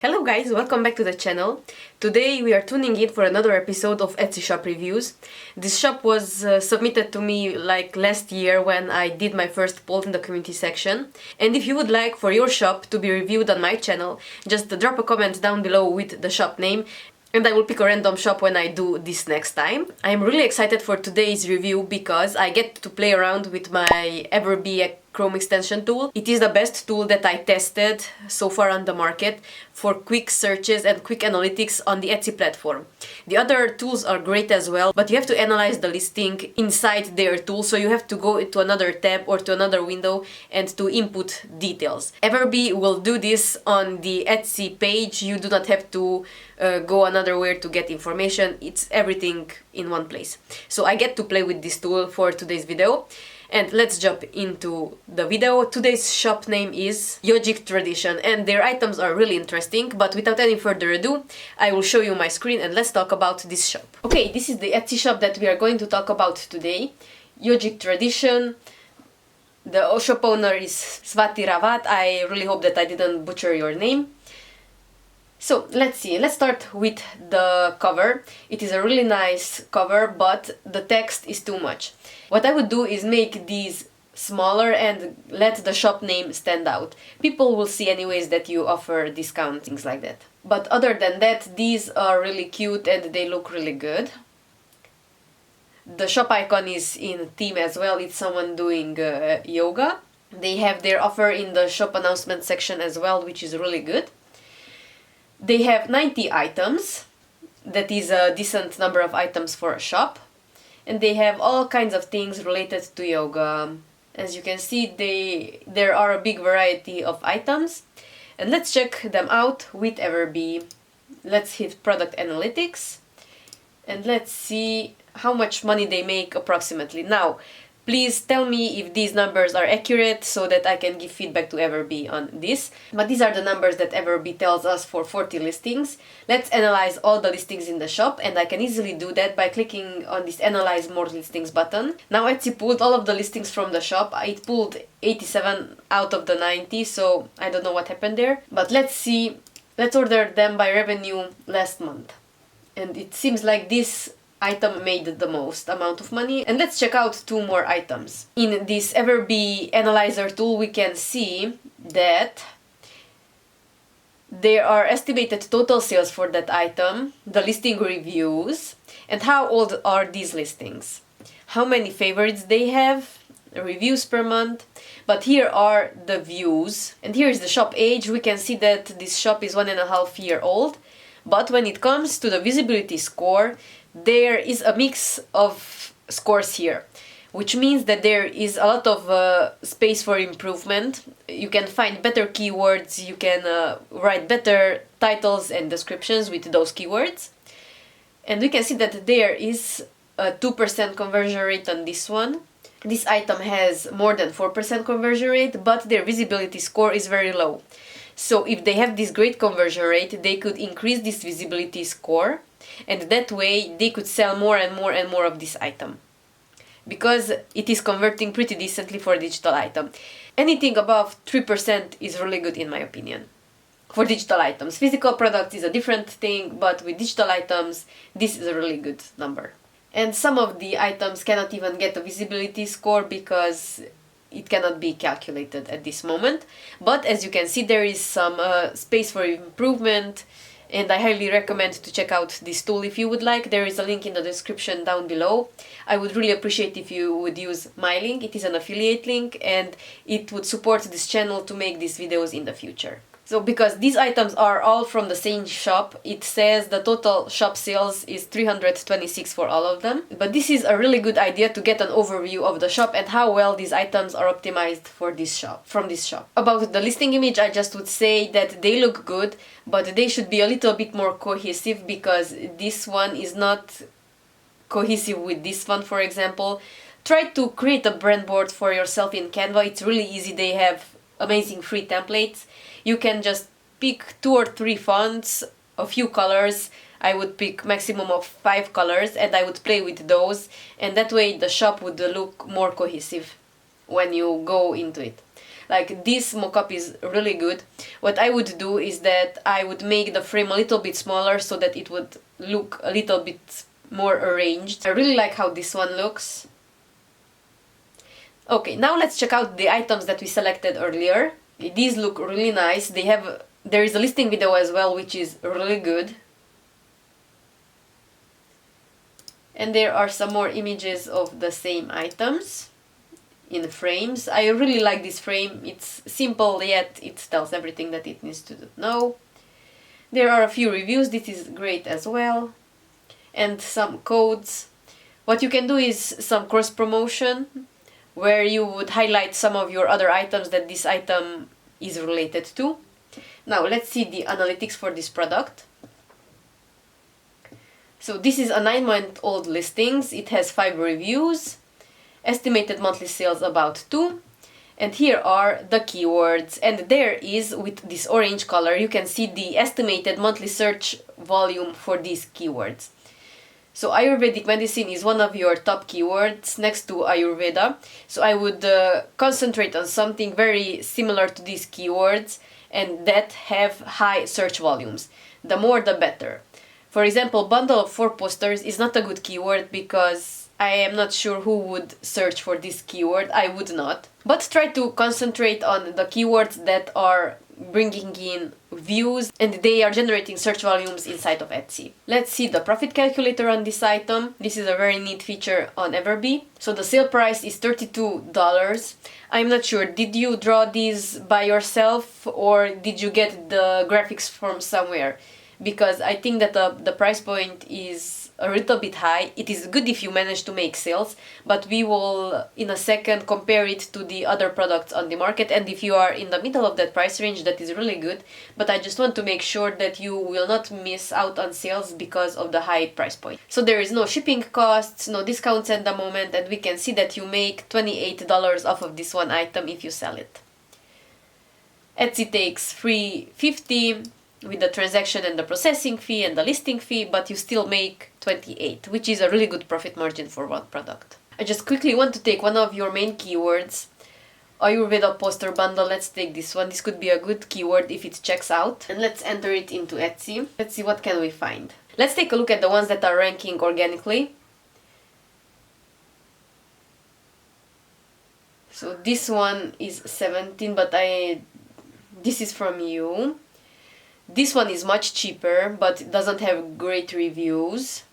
Hello guys, welcome back to the channel. Today we are tuning in for another episode of Etsy shop reviews. This shop was submitted to me like last year when I did my first poll in the community section. And if you would like for your shop to be reviewed on my channel, just drop a comment down below with the shop name and I will pick a random shop when I do this next time. I'm really excited for today's review because I get to play around with my Everbee Chrome extension tool. It is the best tool that I tested so far on the market for quick searches and quick analytics on the Etsy platform. The other tools are great as well, but you have to analyze the listing inside their tool, so you have to go into another tab or to another window and to input details. Everbee will do this on the Etsy page. You do not have to go another where to get information. It's everything in one place. So I get to play with this tool for today's video. And let's jump into the video. Today's shop name is Yogic Tradition and their items are really interesting, but without any further ado, I will show you my screen and let's talk about this shop. Okay, this is the Etsy shop that we are going to talk about today. Yogic Tradition. The shop owner is Swati Ravat. I really hope that I didn't butcher your name. So let's see, let's start with the cover. It is a really nice cover, but the text is too much. What I would do is make these smaller and let the shop name stand out. People will see anyways that you offer discount, things like that. But other than that, these are really cute and they look really good. The shop icon is in theme as well, it's someone doing yoga. They have their offer in the shop announcement section as well, which is really good. They have 90 items, that is a decent number of items for a shop. And they have all kinds of things related to yoga. As you can see, there are a big variety of items. And let's check them out with Everbee. Let's hit Product Analytics. And let's see how much money they make approximately. Now, please tell me if these numbers are accurate so that I can give feedback to Everbee on this. But these are the numbers that Everbee tells us for 40 listings. Let's analyze all the listings in the shop, and I can easily do that by clicking on this Analyze More Listings button. Now Etsy pulled all of the listings from the shop. It pulled 87 out of the 90, so I don't know what happened there. But let's see, let's order them by revenue last month. And it seems like this item made the most amount of money. And let's check out two more items. In this Everbee Analyzer tool, we can see that there are estimated total sales for that item, the listing reviews, and how old are these listings, how many favorites they have, reviews per month. But here are the views, and here is the shop age. We can see that this shop is 1.5 years old, but when it comes to the visibility score, there is a mix of scores here, which means that there is a lot of space for improvement. You can find better keywords, you can write better titles and descriptions with those keywords. And we can see that there is a 2% conversion rate on this one. This item has more than 4% conversion rate, but their visibility score is very low. So if they have this great conversion rate, they could increase this visibility score, and that way they could sell more and more and more of this item, because it is converting pretty decently for a digital item. Anything above 3% is really good in my opinion for digital items. Physical products is a different thing, but with digital items this is a really good number. And some of the items cannot even get a visibility score because it cannot be calculated at this moment. But as you can see, there is some space for improvement, and I highly recommend to check out this tool if you would like. There is a link in the description down below. I would really appreciate if you would use my link. It is an affiliate link and it would support this channel to make these videos in the future. So because these items are all from the same shop, it says the total shop sales is 326 for all of them. But this is a really good idea to get an overview of the shop and how well these items are optimized for this shop, from this shop. About the listing image, I just would say that they look good, but they should be a little bit more cohesive, because this one is not cohesive with this one, for example. Try to create a brand board for yourself in Canva. It's really easy. They have amazing free templates. You can just pick 2 or 3 fonts, a few colors. I would pick maximum of 5 colors and I would play with those, and that way the shop would look more cohesive when you go into it. Like this mock-up is really good. What I would do is that I would make the frame a little bit smaller so that it would look a little bit more arranged. I really like how this one looks. Okay, now let's check out the items that we selected earlier. These look really nice. There is a listing video as well, which is really good. And there are some more images of the same items in frames. I really like this frame. It's simple, yet it tells everything that it needs to know. There are a few reviews. This is great as well. And some codes. What you can do is some cross promotion, where you would highlight some of your other items that this item is related to. Now let's see the analytics for this product. So this is a 9-month-old listings. It has 5 reviews, estimated monthly sales about 2, and here are the keywords. And there is, with this orange color, you can see the estimated monthly search volume for these keywords. So Ayurvedic medicine is one of your top keywords next to Ayurveda. So I would concentrate on something very similar to these keywords and that have high search volumes. The more the better. For example, bundle of 4 posters is not a good keyword because I am not sure who would search for this keyword. I would not. But try to concentrate on the keywords that are bringing in views and they are generating search volumes inside of Etsy. Let's see the profit calculator on this item. This is a very neat feature on Everbee. So the sale price is $32. I'm not sure, did you draw these by yourself or did you get the graphics from somewhere? Because I think that the price point is a little bit high. It is good if you manage to make sales, but we will in a second compare it to the other products on the market, and if you are in the middle of that price range, that is really good. But I just want to make sure that you will not miss out on sales because of the high price point. So there is no shipping costs, no discounts at the moment, and we can see that you make $28 off of this one item if you sell it. Etsy takes $3.50 with the transaction and the processing fee and the listing fee, but you still make $28, which is a really good profit margin for one product. I just quickly want to take one of your main keywords, Ayurveda poster bundle. Let's take this one. This could be a good keyword if it checks out. And let's enter it into Etsy. Let's see what can we find. Let's take a look at the ones that are ranking organically. So this one is 17, but this is from you. This one is much cheaper, but it doesn't have great reviews.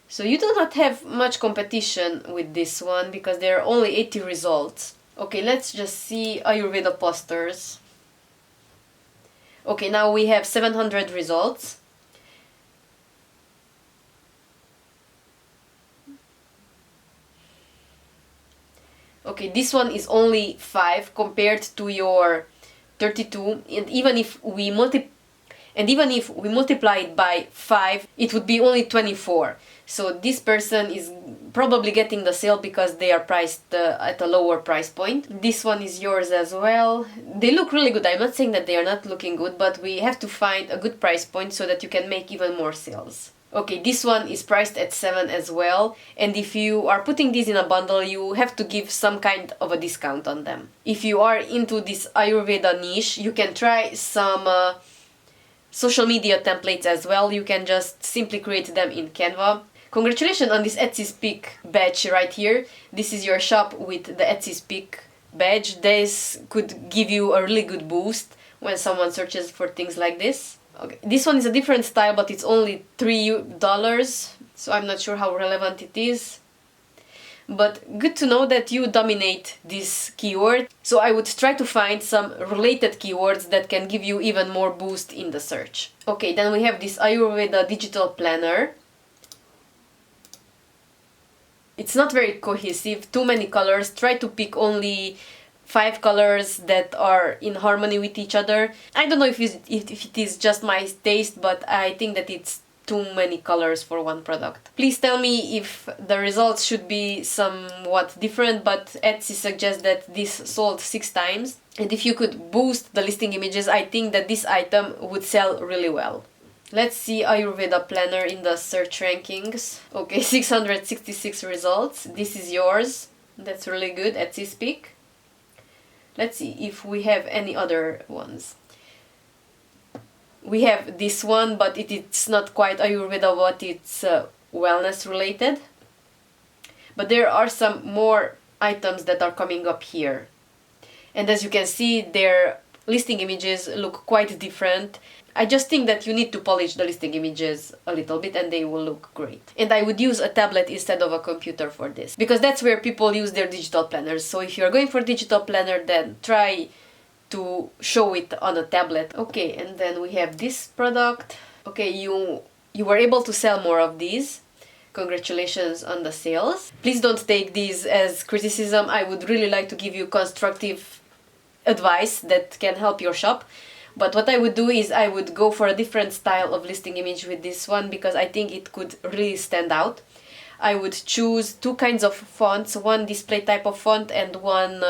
So you do not have much competition with this one because there are only 80 results. Okay, let's just see Ayurveda posters. Okay, now we have 700 results. Okay, this one is only 5 compared to your 32, and even if we multiply it by 5, it would be only 24. So this person is probably getting the sale because they are priced at a lower price point. This one is yours as well. They look really good. I'm not saying that they are not looking good, but we have to find a good price point so that you can make even more sales. Okay, this one is priced at 7 as well, and if you are putting these in a bundle, you have to give some kind of a discount on them. If you are into this Ayurveda niche, you can try some social media templates as well. You can just simply create them in Canva. Congratulations on this Etsy Speak badge right here. This is your shop with the Etsy Speak badge. This could give you a really good boost when someone searches for things like this. Okay, this one is a different style, but it's only $3, so I'm not sure how relevant it is. But good to know that you dominate this keyword. So I would try to find some related keywords that can give you even more boost in the search. Okay, then we have this Ayurveda digital planner. It's not very cohesive, too many colors. Try to pick only 5 colors that are in harmony with each other. I don't know if it is just my taste, but I think that it's too many colors for one product. Please tell me if the results should be somewhat different, but Etsy suggests that this sold 6 times. And if you could boost the listing images, I think that this item would sell really well. Let's see Ayurveda planner in the search rankings. Okay, 666 results. This is yours. That's really good, Etsy Speak. Let's see if we have any other ones. We have this one, but it's not quite Ayurveda, but it's wellness related. But there are some more items that are coming up here. And as you can see, their listing images look quite different. I just think that you need to polish the listing images a little bit and they will look great. And I would use a tablet instead of a computer for this, because that's where people use their digital planners. So if you're going for digital planner, then try to show it on a tablet. Okay, and then we have this product. Okay, you were able to sell more of these. Congratulations on the sales. Please don't take these as criticism. I would really like to give you constructive advice that can help your shop. But what I would do is I would go for a different style of listing image with this one, because I think it could really stand out. I would choose two kinds of fonts, one display type of font and one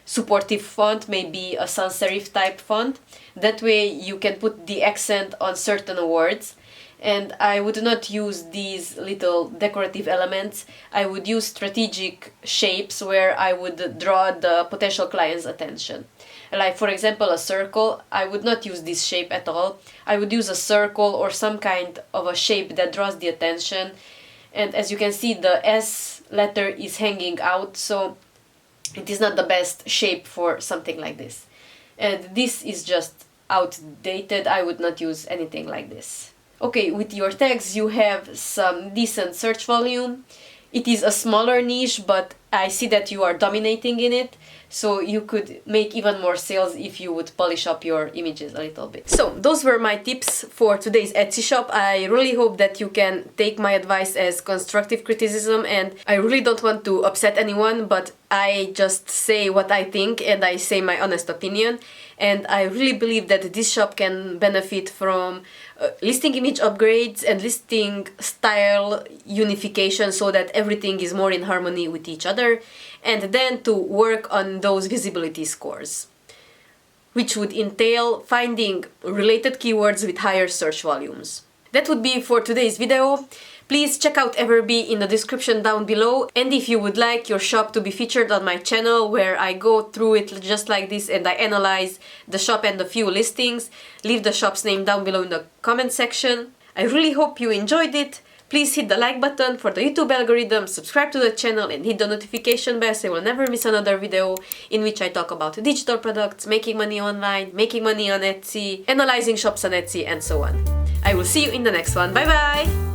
supportive font, maybe a sans serif type font. That way you can put the accent on certain words. And I would not use these little decorative elements. I would use strategic shapes where I would draw the potential client's attention. Like, for example, a circle. I would not use this shape at all. I would use a circle or some kind of a shape that draws the attention. And as you can see, the S letter is hanging out, so it is not the best shape for something like this. And this is just outdated. I would not use anything like this. Okay, with your tags you have some decent search volume. It is a smaller niche, but I see that you are dominating in it, so you could make even more sales if you would polish up your images a little bit. So those were my tips for today's Etsy shop. I really hope that you can take my advice as constructive criticism, and I really don't want to upset anyone, but I just say what I think and I say my honest opinion. And I really believe that this shop can benefit from listing image upgrades and listing style unification so that everything is more in harmony with each other, and then to work on those visibility scores, which would entail finding related keywords with higher search volumes. That would be for today's video. Please check out Everbee in the description down below, and if you would like your shop to be featured on my channel where I go through it just like this and I analyze the shop and a few listings, leave the shop's name down below in the comment section. I really hope you enjoyed it. Please hit the like button for the YouTube algorithm, subscribe to the channel and hit the notification bell so you will never miss another video in which I talk about digital products, making money online, making money on Etsy, analyzing shops on Etsy and so on. I will see you in the next one. Bye bye!